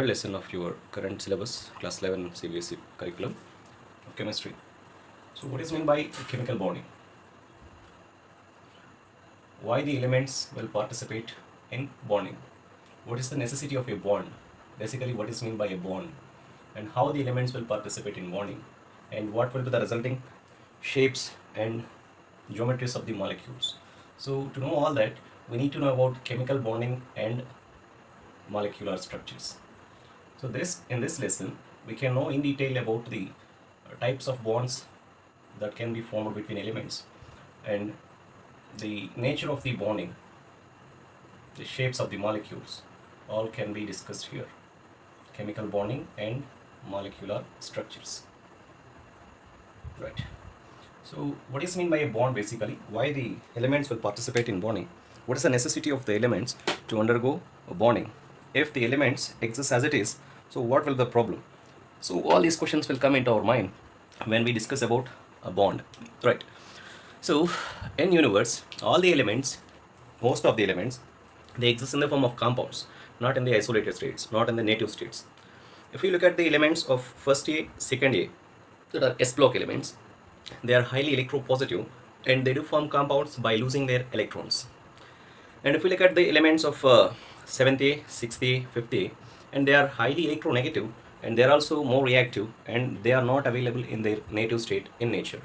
Lesson of your current syllabus, class 11 CBSE curriculum of chemistry. So what is meant by chemical bonding? Why the elements will participate in bonding? What is the necessity of a bond? Basically, what is meant by a bond? And how the elements will participate in bonding? And what will be the resulting shapes and geometries of the molecules? So to know all that, we need to know about chemical bonding and molecular structures. So in this lesson, we can know in detail about the types of bonds that can be formed between elements and the nature of the bonding, the shapes of the molecules, all can be discussed here. Chemical bonding and molecular structures. Right. So what is meant by a bond basically? Why the elements will participate in bonding? What is the necessity of the elements to undergo a bonding? If the elements exist as it is, so what will the problem? So all these questions will come into our mind when we discuss about a bond, right? So in universe, all the elements, most of the elements, they exist in the form of compounds, not in the isolated states, not in the native states. If you look at the elements of first A, second A, that are S block elements, they are highly electropositive and they do form compounds by losing their electrons. And if we look at the elements of 7th A, 6th A, 5th A, and they are highly electronegative and they are also more reactive and they are not available in their native state in nature.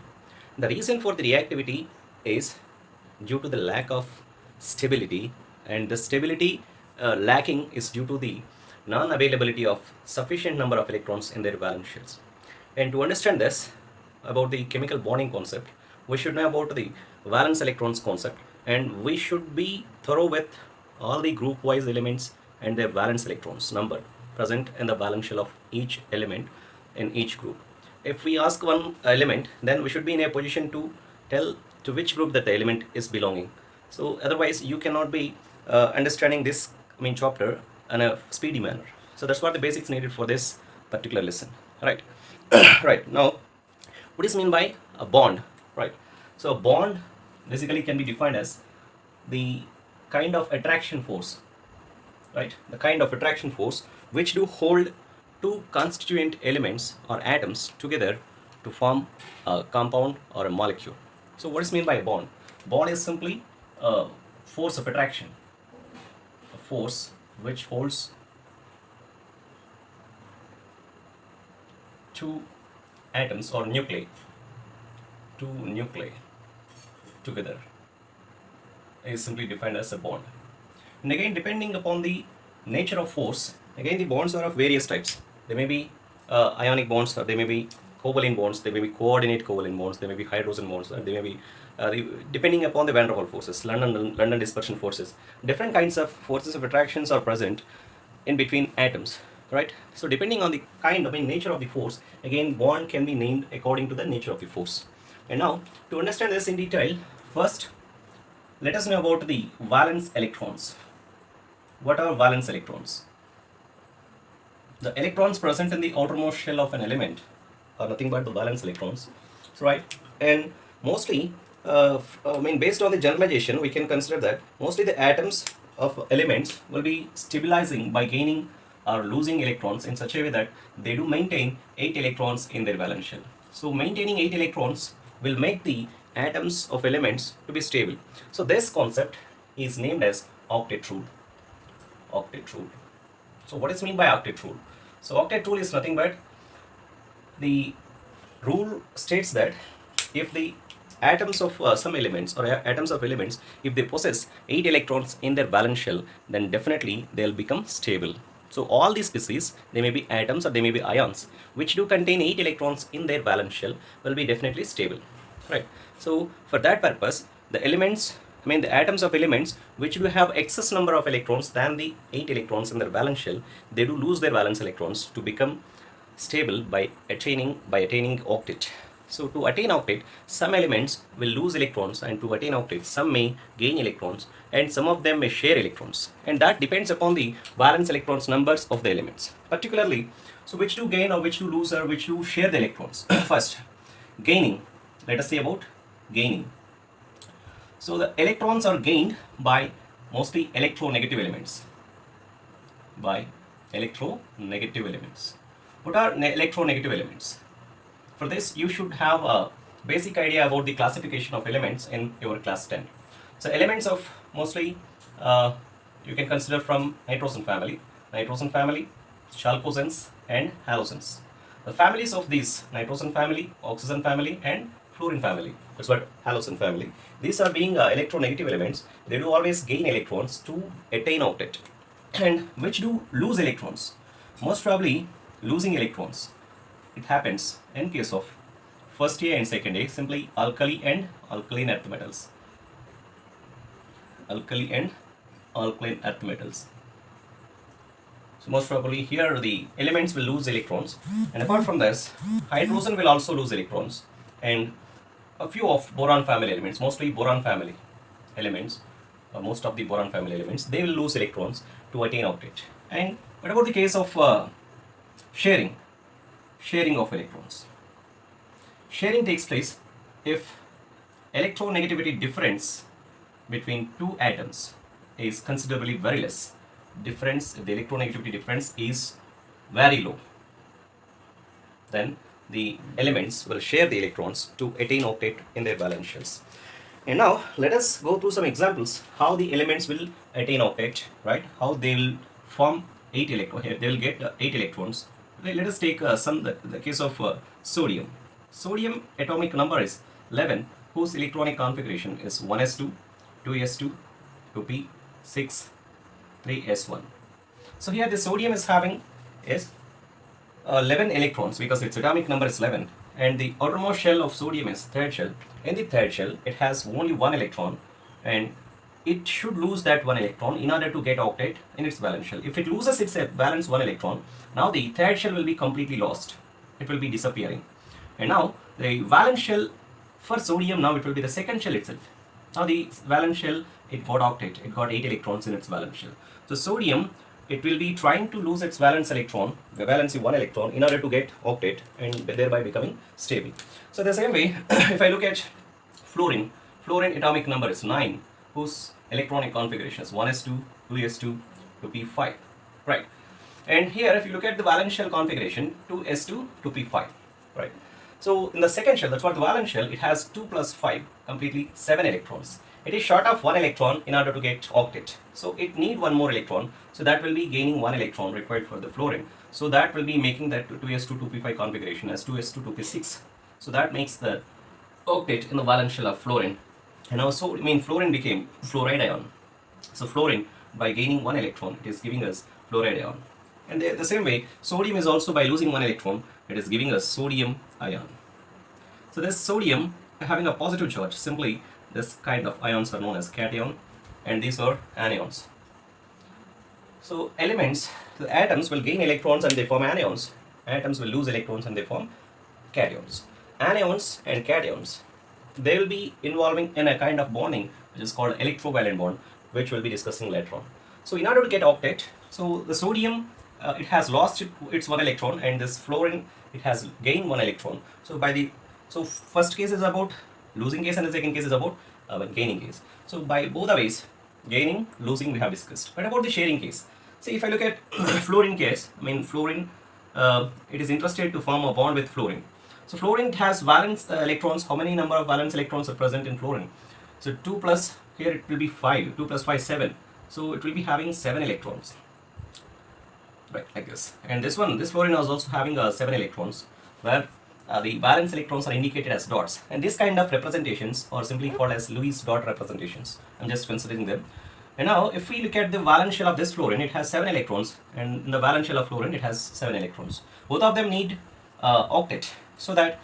The reason for the reactivity is due to the lack of stability, and the stability lacking is due to the non-availability of sufficient number of electrons in their valence shells. And to understand this about the chemical bonding concept, we should know about the valence electrons concept, and we should be thorough with all the group wise elements and their valence electrons number present in the valence shell of each element in each group. If we ask one element, then we should be in a position to tell to which group that the element is belonging. So otherwise you cannot be understanding this chapter in a speedy manner. So that's what the basics needed for this particular lesson, right? Right. Now what is mean by a bond, right? So a bond basically can be defined as the kind of attraction force, right? The kind of attraction force which do hold two constituent elements or atoms together to form a compound or a molecule. So what is meant by a bond? Bond is simply a force of attraction, a force which holds two atoms or nuclei, two nuclei together is simply defined as a bond. And again, depending upon the nature of force, again the bonds are of various types. They may be ionic bonds, or they may be covalent bonds, they may be coordinate covalent bonds, they may be hydrogen bonds, or they may be depending upon the van der Waals forces, London dispersion forces. Different kinds of forces of attractions are present in between atoms, right? So depending on the kind of nature of the force, again bond can be named according to the nature of the force. And now to understand this in detail, first let us know about the valence electrons. What are valence electrons? The electrons present in the outermost shell of an element are nothing but the valence electrons. So, right, and mostly, based on the generalization, we can consider that mostly the atoms of elements will be stabilizing by gaining or losing electrons in such a way that they do maintain 8 electrons in their valence shell. So, maintaining 8 electrons will make the atoms of elements to be stable. So, this concept is named as octet rule. Octet rule. So what is meant by octet rule? So octet rule is nothing but the rule states that if the atoms of some elements or atoms of elements, if they possess 8 electrons in their valence shell, then definitely they'll become stable. So all these species, they may be atoms or they may be ions, which do contain 8 electrons in their valence shell, will be definitely stable, right? So for that purpose, the elements, the atoms of elements which do have excess number of electrons than the 8 electrons in their valence shell, they do lose their valence electrons to become stable by attaining octet. So to attain octet, some elements will lose electrons, and to attain octet, some may gain electrons, and some of them may share electrons, and that depends upon the valence electrons numbers of the elements particularly. So which do gain or which do lose or which do share the electrons? First, gaining. Let us say about gaining. So the electrons are gained by mostly electronegative elements, by electronegative elements. What are electronegative elements? For this, you should have a basic idea about the classification of elements in your class 10. So elements of mostly you can consider from nitrogen family, chalcogens and halogens. The families of these nitrogen family, oxygen family and fluorine family, that's what halogen family. These are being electronegative elements. They do always gain electrons to attain octet, and which do lose electrons. Most probably losing electrons. It happens in case of first A and second A, simply alkali and alkaline earth metals. Alkali and alkaline earth metals. So most probably here the elements will lose electrons, and apart from this, hydrogen will also lose electrons, and a few of boron family elements, mostly boron family elements, most of the boron family elements, they will lose electrons to attain octet. And what about the case of sharing of electrons? Sharing takes place if electronegativity difference between two atoms is considerably very less. If the electronegativity difference is very low, then the elements will share the electrons to attain octet in their valence shells. And now let us go through some examples how the elements will attain octet, right? How they will form 8 electrons. Here they will get 8 electrons. Let us take the case of sodium. Sodium atomic number is 11, whose electronic configuration is 1s2, 2s2, 2p, 6, 3s1. So here the sodium is having 11 electrons because its atomic number is 11, and the outermost shell of sodium is third shell. In the third shell, it has only one electron, and it should lose that one electron in order to get octet in its valence shell. If it loses its valence one electron, now the third shell will be completely lost. It will be disappearing. And now the valence shell for sodium, now it will be the second shell itself. Now the valence shell, it got octet. It got 8 electrons in its valence shell. So sodium, it will be trying to lose its valence electron, the valency one electron, in order to get octet and thereby becoming stable. So the same way, if I look at fluorine atomic number is 9, whose electronic configuration is 1s2, 2s2, 2p5, right? And here if you look at the valence shell configuration, 2s2, 2p5, right? So in the second shell, that's what the valence shell, it has 2 plus 5, completely 7 electrons. It is short of 1 electron in order to get octet. So it need one more electron. So that will be gaining 1 electron required for the fluorine. So that will be making that 2s2, 2p5 configuration as 2s2, 2p6. So that makes the octet in the valence shell of fluorine. And also, fluorine became fluoride ion. So fluorine, by gaining 1 electron, it is giving us fluoride ion. And the same way, sodium is also, by losing 1 electron, it is giving us sodium ion. So this sodium having a positive charge, simply this kind of ions are known as cation, and these are anions. So elements, the atoms will gain electrons and they form anions. Atoms will lose electrons and they form cations. Anions and cations, they will be involving in a kind of bonding which is called electrovalent bond, which we'll be discussing later on. So in order to get octet, so the sodium, it has lost its 1 electron, and this fluorine, it has gained 1 electron. So first case is about losing case and the second case is about gaining case. So by both the ways, gaining, losing, we have discussed. What about the sharing case? See, if I look at fluorine case, fluorine, it is interested to form a bond with fluorine. So fluorine has valence electrons. How many number of valence electrons are present in fluorine? So 2 plus, here it will be 5, 2 plus 5, 7. So it will be having 7 electrons, right, like this. And this fluorine is also having 7 electrons, where the valence electrons are indicated as dots. And this kind of representations are simply called as Lewis dot representations. I'm just considering them. And now if we look at the valence shell of this fluorine, it has 7 electrons, and in the valence shell of fluorine, it has 7 electrons. Both of them need octet, so that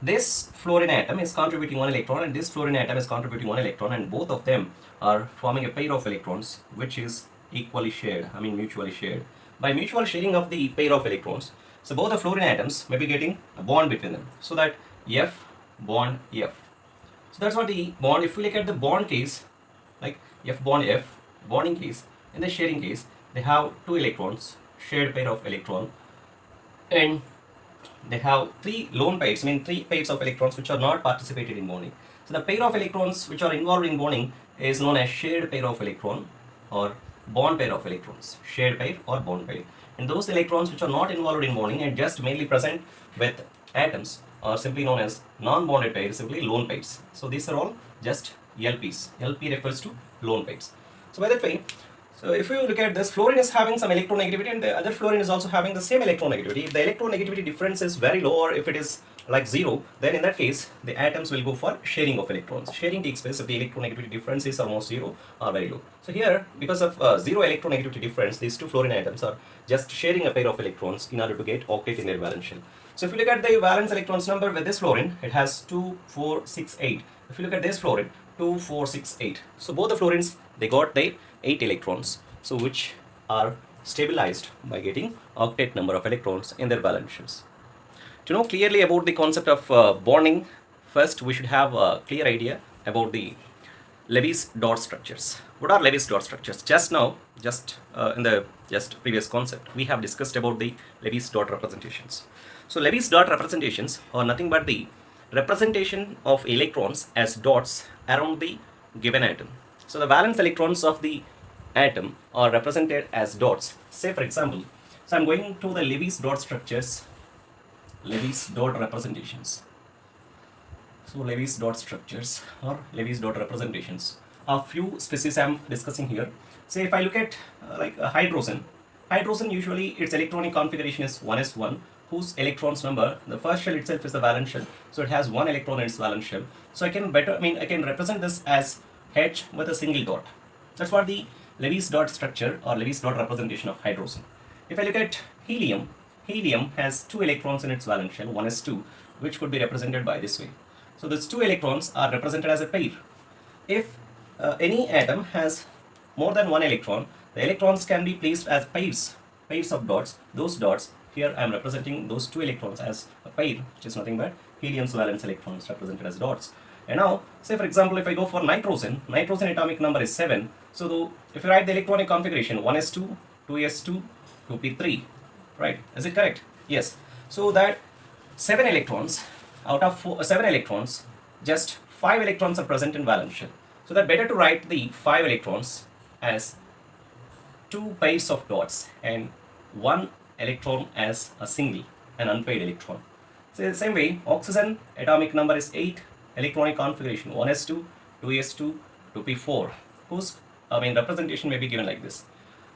this fluorine atom is contributing 1 electron and this fluorine atom is contributing 1 electron, and both of them are forming a pair of electrons which is equally shared, mutually shared. By mutual sharing of the pair of electrons, so both the fluorine atoms may be getting a bond between them, so that F bond F. So that's what the bond. If we look at the bond case, like F bond F, bonding case, in the sharing case, they have 2 electrons, shared pair of electron, and they have 3 lone pairs, 3 pairs of electrons which are not participated in bonding. So the pair of electrons which are involved in bonding is known as shared pair of electron or bond pair of electrons, shared pair or bond pair. And those electrons which are not involved in bonding and just mainly present with atoms are simply known as non-bonded pairs, simply lone pairs. So these are all just LPs. LP refers to lone pairs. So by that way, so if you look at this, fluorine is having some electronegativity and the other fluorine is also having the same electronegativity. If the electronegativity difference is very low or if it is like 0, then in that case the atoms will go for sharing of electrons. Sharing takes place if the electronegativity difference is almost 0 or very low. So here, because of 0 electronegativity difference, these two fluorine atoms are just sharing a pair of electrons in order to get octet in their valence shell. So if you look at the valence electrons number with this fluorine, it has 2, 4, 6, 8. If you look at this fluorine, 2, 4, 6, 8. So both the fluorines, they got their 8 electrons, so which are stabilized by getting octet number of electrons in their valence shells. To know clearly about the concept of bonding, first we should have a clear idea about the Lewis dot structures. What are Lewis dot structures? Just now, in the previous concept, we have discussed about the Lewis dot representations. So Lewis dot representations are nothing but the representation of electrons as dots around the given atom. So the valence electrons of the atom are represented as dots. Say for example, so I'm going to the Lewis dot structures, Lewis dot representations. So Lewis dot structures or Lewis dot representations. A few species I'm discussing here. Say if I look at like a hydrogen usually its electronic configuration is 1s1, whose electrons number, the first shell itself is the valence shell, so it has 1 electron in its valence shell. So I can represent this as H with a single dot. That's what the Lewis dot structure or Lewis dot representation of hydrogen. If I look at helium has 2 electrons in its valence shell, 1s2, which could be represented by this way. So these 2 electrons are represented as a pair. If any atom has more than 1 electron, the electrons can be placed as pairs of dots. Those dots, here I am representing those 2 electrons as a pair, which is nothing but helium's valence electrons represented as dots. And now, say for example, if I go for nitrogen atomic number is 7. So if you write the electronic configuration 1s2, 2s2, 2p3, right? Is it correct? Yes. So that 7 electrons, out of 7 electrons, just 5 electrons are present in valence shell. So that better to write the 5 electrons as 2 pairs of dots and 1 electron as a single, an unpaired electron. So in the same way, oxygen atomic number is 8, electronic configuration 1s2, 2s2, 2p4, whose representation may be given like this.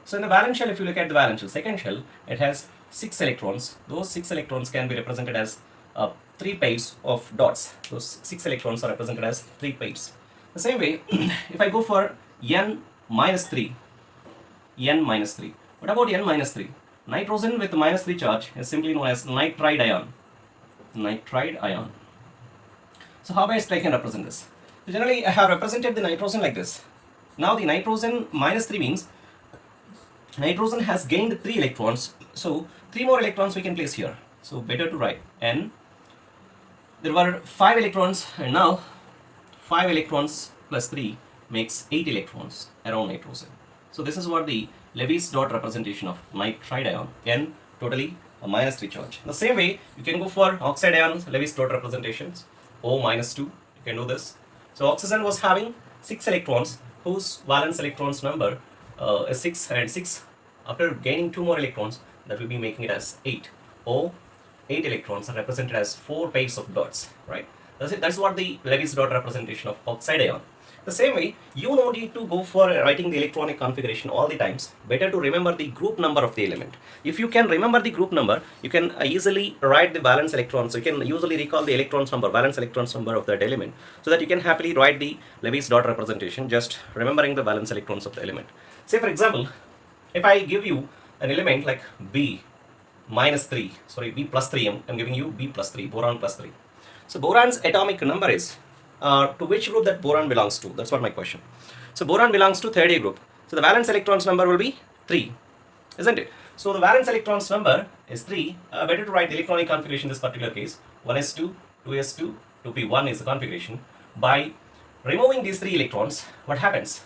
So in the valence shell, if you look at the valence shell, second shell, it has 6 electrons. Those 6 electrons can be represented as 3 pairs of dots. Those 6 electrons are represented as 3 pairs. The same way, if I go for n minus 3, what about n minus 3? Nitrogen with minus 3 charge is simply known as nitride ion. So how best I can represent this? So generally I have represented the nitrogen like this. Now the nitrogen minus 3 means nitrogen has gained 3 electrons. So 3 more electrons we can place here. So better to write n. There were 5 electrons and now 5 electrons plus 3 makes 8 electrons around nitrogen. So this is what the Lewis dot representation of nitride ion, n totally a minus 3 charge. The same way you can go for oxide ion Lewis dot representations, O minus 2, you can do this. So oxygen was having 6 electrons whose valence electrons number is 6 and 6. After gaining 2 more electrons, that will be making it as 8. O, 8 electrons are represented as 4 pairs of dots, right? That's what the Lewis dot representation of oxide ion. The same way, you don't need to go for writing the electronic configuration all the times. Better to remember the group number of the element. If you can remember the group number, you can easily write the valence electrons. You can usually recall the electrons number, valence electrons number of that element, so that you can happily write the Lewis dot representation just remembering the valence electrons of the element. Say for example, if I give you an element like B plus 3, I'm giving you B plus 3, boron plus 3. So boron's atomic number is, to which group that boron belongs to? That's what my question. So boron belongs to third A group. So the valence electrons number will be 3, isn't it? So the valence electrons number is 3. Better to write the electronic configuration in this particular case. 1s2, 2s2, 2p1 is the configuration. By removing these 3 electrons, what happens?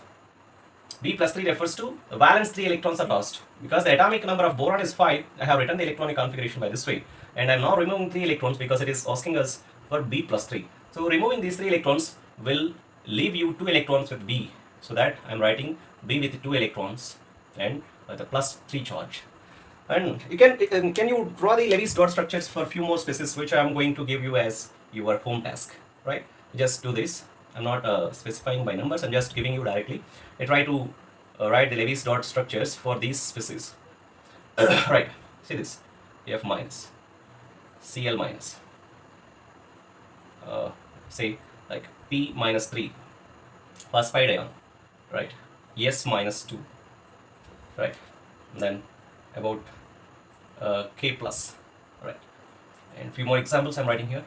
B plus 3 refers to the valence 3 electrons are lost. Because the atomic number of boron is 5, I have written the electronic configuration by this way. And I am now removing 3 electrons because it is asking us for B plus 3. So removing these 3 electrons will leave you 2 electrons with B. So that I am writing B with 2 electrons and with a plus 3 charge. And you can you draw the Lewis dot structures for few more species, which I am going to give you as your home task, right? Just do this. I'm not specifying by numbers. I'm just giving you directly. I try to write the Lewis dot structures for these species. Right. See this. F minus, Cl minus, say like P minus 3, phosphide ion, right? S minus 2, right? And then about K plus, right? And few more examples I'm writing here.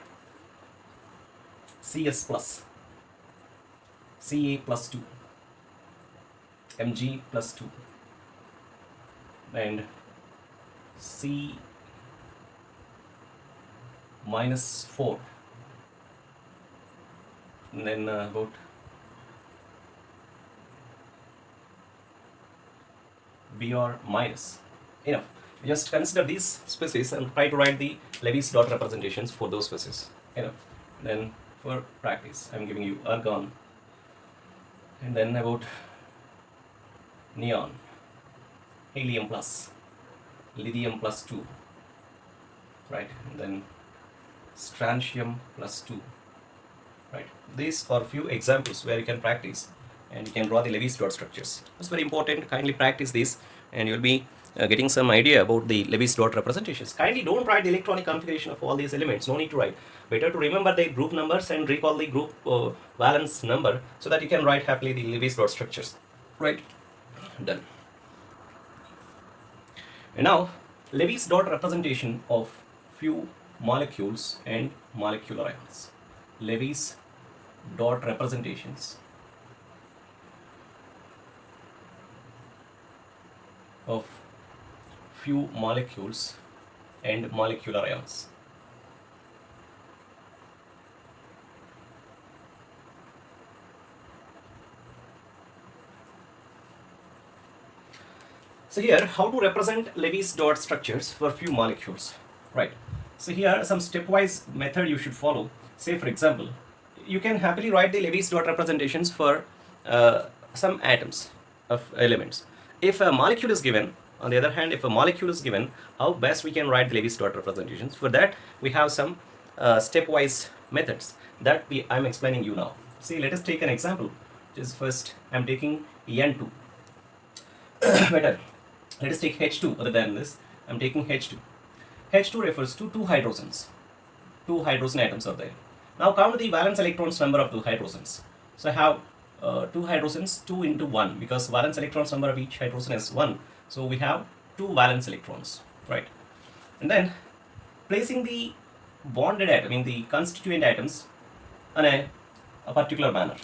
CS plus, Ca plus 2, Mg plus 2, and C minus 4, and then about Br minus. Enough. Just consider these species and try to write the Lewis dot representations for those species. Enough. Then for practice, I'm giving you argon, and then about neon, helium plus, lithium plus 2, right? And then strontium plus 2, right? These are few examples where you can practice and you can draw the Lewis dot structures. It's very important. Kindly practice this and you'll be getting some idea about the Lewis dot representations. Kindly don't write the electronic configuration of all these elements. No need to write. Better to remember the group numbers and recall the group valence number so that you can write happily the Lewis dot structures. Right? Done. And now Lewis dot representation of few molecules and molecular ions. Lewis dot representations of few molecules and molecular ions. So here, how to represent Lewis dot structures for few molecules, right? So here, some stepwise method you should follow. Say for example, you can happily write the Lewis dot representations for some atoms of elements. If a molecule is given, on the other hand, if a molecule is given, how best we can write the Lewis dot representations? For that, we have some stepwise methods that I'm explaining you now. See, let us take an example. Just first, I'm taking N2. Better. Let us take H2 other than this. I'm taking H2. H2 refers to two hydrogens. Two hydrogen atoms are there. Now count the valence electrons number of two hydrogens. So I have two hydrogens, 2 into 1, because valence electrons number of each hydrogen is 1. So we have two valence electrons, right? And then placing the bonded atom, the constituent atoms in a particular manner,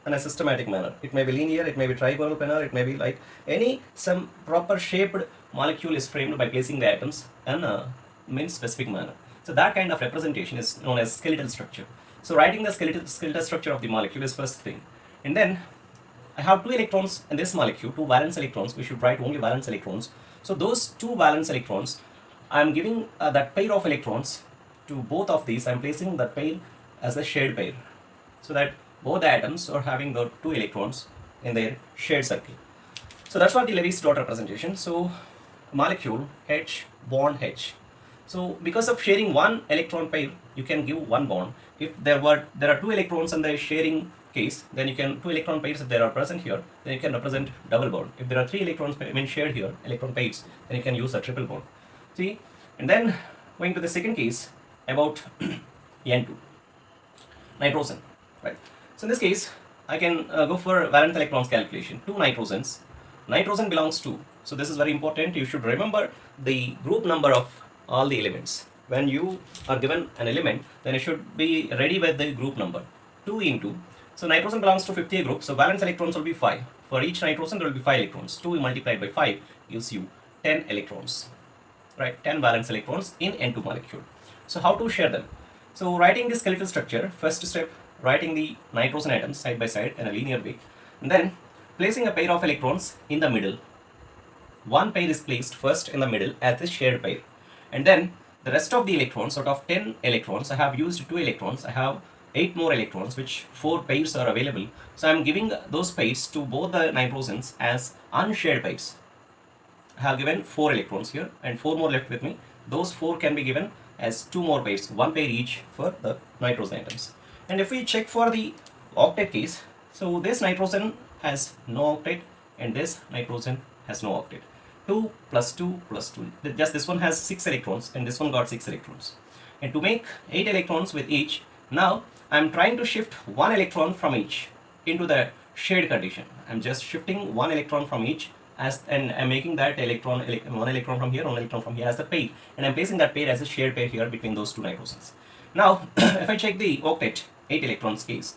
in a systematic manner. It may be linear, it may be trigonal planar, it may be like some proper shaped molecule is framed by placing the atoms in a specific manner. So that kind of representation is known as skeletal structure. So writing the skeletal structure of the molecule is first thing. And then I have two electrons in this molecule, two valence electrons. We should write only valence electrons. So those two valence electrons, I am giving that pair of electrons to both of these. I am placing that pair as a shared pair, so that both the atoms are having the two electrons in their shared circle. So that's what the Lewis dot representation. So molecule H, bond H. So because of sharing one electron pair, you can give one bond. If there are two electrons in the sharing case, then you can, two electron pairs if they are present here, then you can represent double bond. If there are three electrons shared here, electron pairs, then you can use a triple bond. See, and then going to the second case about N2, nitrogen, right? So in this case, I can go for valence electrons calculation. Two nitrogens. Nitrogen belongs to, so this is very important. You should remember the group number of all the elements. When you are given an element, then you should be ready with the group number. 2 into, so nitrogen belongs to 50 group, so valence electrons will be 5. For each nitrogen, there will be 5 electrons. 2 multiplied by 5 gives you 10 electrons, right? 10 valence electrons in N2 molecule. So how to share them? So writing this skeletal structure, first step, writing the nitrogen atoms side by side in a linear way, and then placing a pair of electrons in the middle. One pair is placed first in the middle as a shared pair, and then the rest of the electrons, out of 10 electrons, I have used 2 electrons, I have 8 more electrons, which 4 pairs are available. So I am giving those pairs to both the nitrogens as unshared pairs. I have given 4 electrons here and 4 more left with me. Those 4 can be given as 2 more pairs, 1 pair each for the nitrogen atoms. And if we check for the octet case, so this nitrogen has no octet and this nitrogen has no octet. 2 plus 2 plus 2. Just this one has 6 electrons and this one got 6 electrons. And to make 8 electrons with each, now I am trying to shift 1 electron from each into the shared condition. I am just shifting 1 electron from each and I'm making that one electron from here, 1 electron from here as the pair, and I'm placing that pair as a shared pair here between those two nitrogens. Now, if I check the octet, 8 electrons case,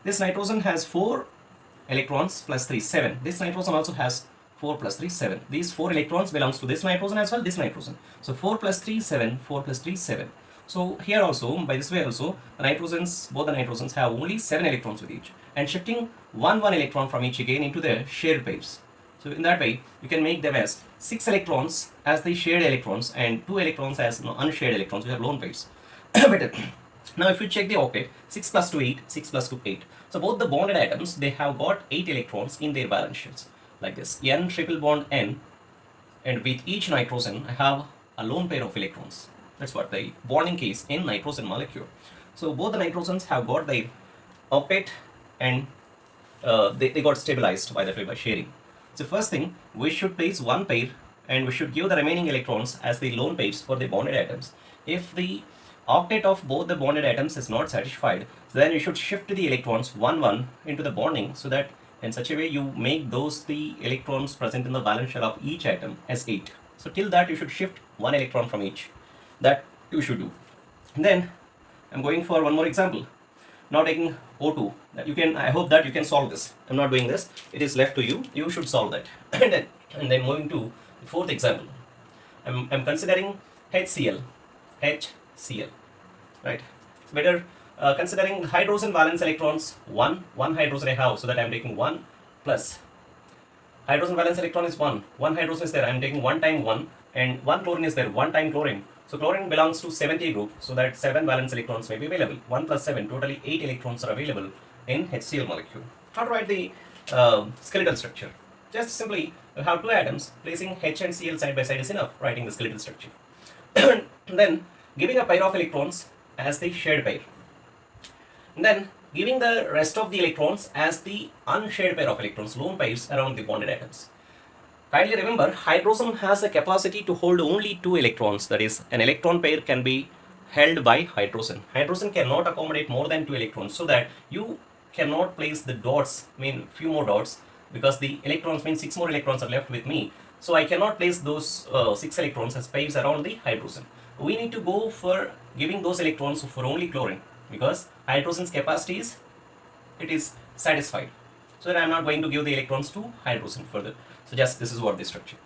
this nitrogen has 4 electrons plus 3, 7. This nitrogen also has 4 plus 3, 7. These 4 electrons belongs to this nitrogen as well, this nitrogen. So 4 plus 3, 7, 4 plus 3, 7. So here also, by this way also, the nitrogens, both the nitrogens have only 7 electrons with each, and shifting 1 electron from each again into the shared pairs. So in that way, you can make them as 6 electrons as the shared electrons and 2 electrons as unshared electrons, which are lone pairs. Better. Now if you check the octet, 6 plus 2, 8, 6 plus 2, 8. So both the bonded atoms, they have got 8 electrons in their valence shells, like this, N triple bond N, and with each nitrogen, I have a lone pair of electrons. That's what the bonding case in nitrogen molecule. So both the nitrogens have got the octet and they got stabilized by that way by sharing. So first thing, we should place 1 pair and we should give the remaining electrons as the lone pairs for the bonded atoms. If the octet of both the bonded atoms is not satisfied, then you should shift the electrons 1 into the bonding, so that in such a way you make those the electrons present in the valence shell of each atom as 8. So till that you should shift 1 electron from each. That you should do. And then I'm going for one more example. Now taking O2. You can, I hope that you can solve this. I'm not doing this. It is left to you. You should solve that. and then moving to the fourth example. I'm considering HCl. HCl. Right. It's better considering hydrogen valence electrons. One hydrogen I have, so that I'm taking 1 plus. Hydrogen valence electron is 1. 1 hydrogen is there. I'm taking 1 time 1, and 1 chlorine is there. 1 time chlorine. So chlorine belongs to 7th group, so that 7 valence electrons may be available. 1 plus 7, totally 8 electrons are available in HCl molecule. How to write the skeletal structure? Just simply, you have 2 atoms, placing H and Cl side by side is enough, writing the skeletal structure. Then giving a pair of electrons as the shared pair. And then giving the rest of the electrons as the unshared pair of electrons, lone pairs around the bonded atoms. Kindly remember, hydrogen has a capacity to hold only 2 electrons, that is, an electron pair can be held by hydrogen. Hydrogen cannot accommodate more than 2 electrons, so that you cannot place the dots, few more dots, because the electrons mean 6 more electrons are left with me. So I cannot place those 6 electrons as pairs around the hydrogen. We need to go for giving those electrons for only chlorine, because hydrogen's capacity is satisfied. So that I am not going to give the electrons to hydrogen further. So just this is what the structure.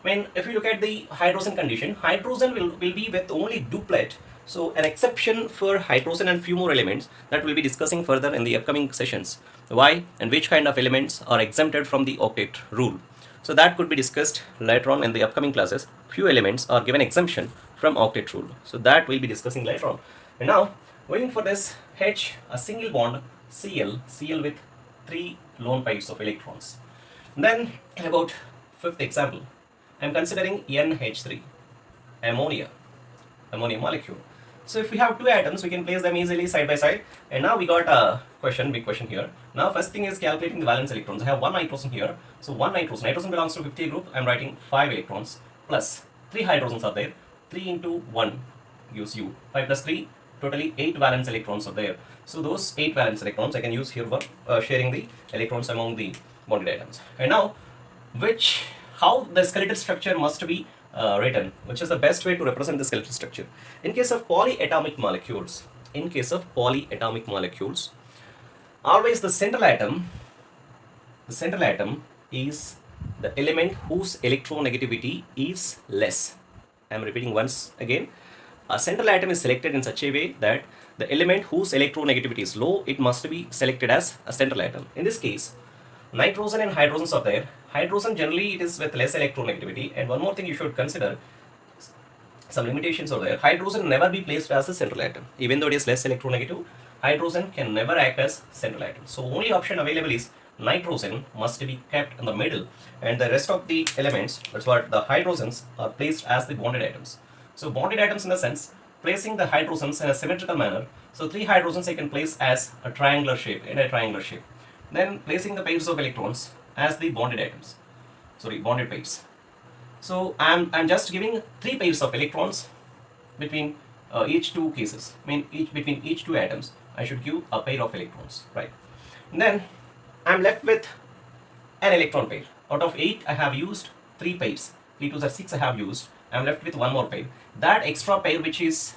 If you look at the hydrogen condition, hydrogen will be with only duplet. So an exception for hydrogen and few more elements that we'll be discussing further in the upcoming sessions. Why and which kind of elements are exempted from the octet rule. So that could be discussed later on in the upcoming classes. Few elements are given exemption from octet rule. So that we'll be discussing later on. And now, going for this H, a single bond, Cl with 3 lone pairs of electrons. Then about 5th example, I am considering NH3, ammonia molecule. So if we have 2 atoms, we can place them easily side by side. And now we got a big question here. Now first thing is calculating the valence electrons. I have 1 nitrogen here. So 1 nitrogen belongs to 50 group. I am writing 5 electrons plus 3 hydrogens are there. 3 into 1 gives you 5 plus 3, totally 8 valence electrons are there. So those 8 valence electrons I can use here for sharing the electrons among the bonded atoms. And now, how the skeletal structure must be written, which is the best way to represent the skeletal structure. In case of polyatomic molecules, always the central atom is the element whose electronegativity is less. I am repeating once again. A central atom is selected in such a way that the element whose electronegativity is low, it must be selected as a central atom. In this case, nitrogen and hydrogens are there. Hydrogen generally it is with less electronegativity, and one more thing you should consider, some limitations are there. Hydrogen never be placed as a central atom. Even though it is less electronegative, hydrogen can never act as central atom. So only option available is nitrogen must be kept in the middle, and the rest of the elements, that's what the hydrogens, are placed as the bonded atoms. So bonded atoms in the sense, placing the hydrogens in a symmetrical manner. So 3 hydrogens I can place as a triangular shape, in a triangular shape. Then placing the pairs of electrons as the bonded atoms, bonded pairs. So I'm just giving 3 pairs of electrons between each two cases. I mean, between each two atoms, I should give a pair of electrons, right? And then I'm left with an electron pair. Out of 8, I have used 3 pairs. 3 2s are 6 I have used. I'm left with one more pair. That extra pair which is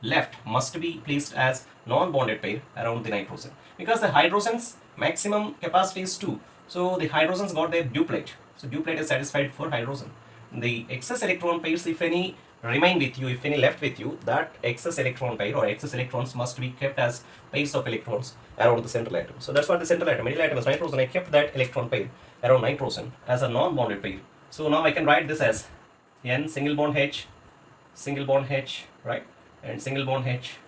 left must be placed as non-bonded pair around the nitrogen, because the hydrogen's maximum capacity is 2. So the hydrogens got their duplet. So duplet is satisfied for hydrogen. The excess electron pairs, if any remain with you, if any left with you, that excess electron pair or excess electrons must be kept as pairs of electrons around the central atom. So that's what the central atom, middle atom is nitrogen. I kept that electron pair around nitrogen as a non-bonded pair. So now I can write this as N single bond H, right, and single bond H,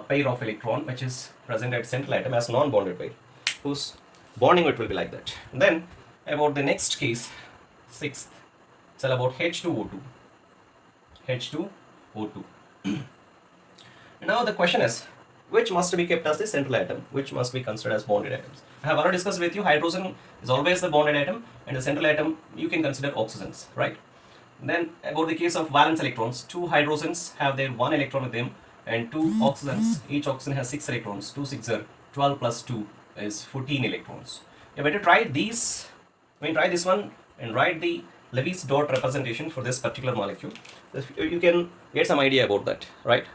pair of electron which is present at central atom as non-bonded pair, whose bonding it will be like that. And then about the next case, 6th, it's all about H2O2. Now the question is, which must be kept as the central atom, which must be considered as bonded atoms? I have already discussed with you, hydrogen is always the bonded atom, and the central atom you can consider oxygens, right? Then about the case of valence electrons, 2 hydrogens have their 1 electron with them, and 2 oxygens, each oxygen has 6 electrons. 2 6 are 12 plus 2 is 14 electrons. You better try these, try this one and write the Lewis dot representation for this particular molecule. You can get some idea about that, right?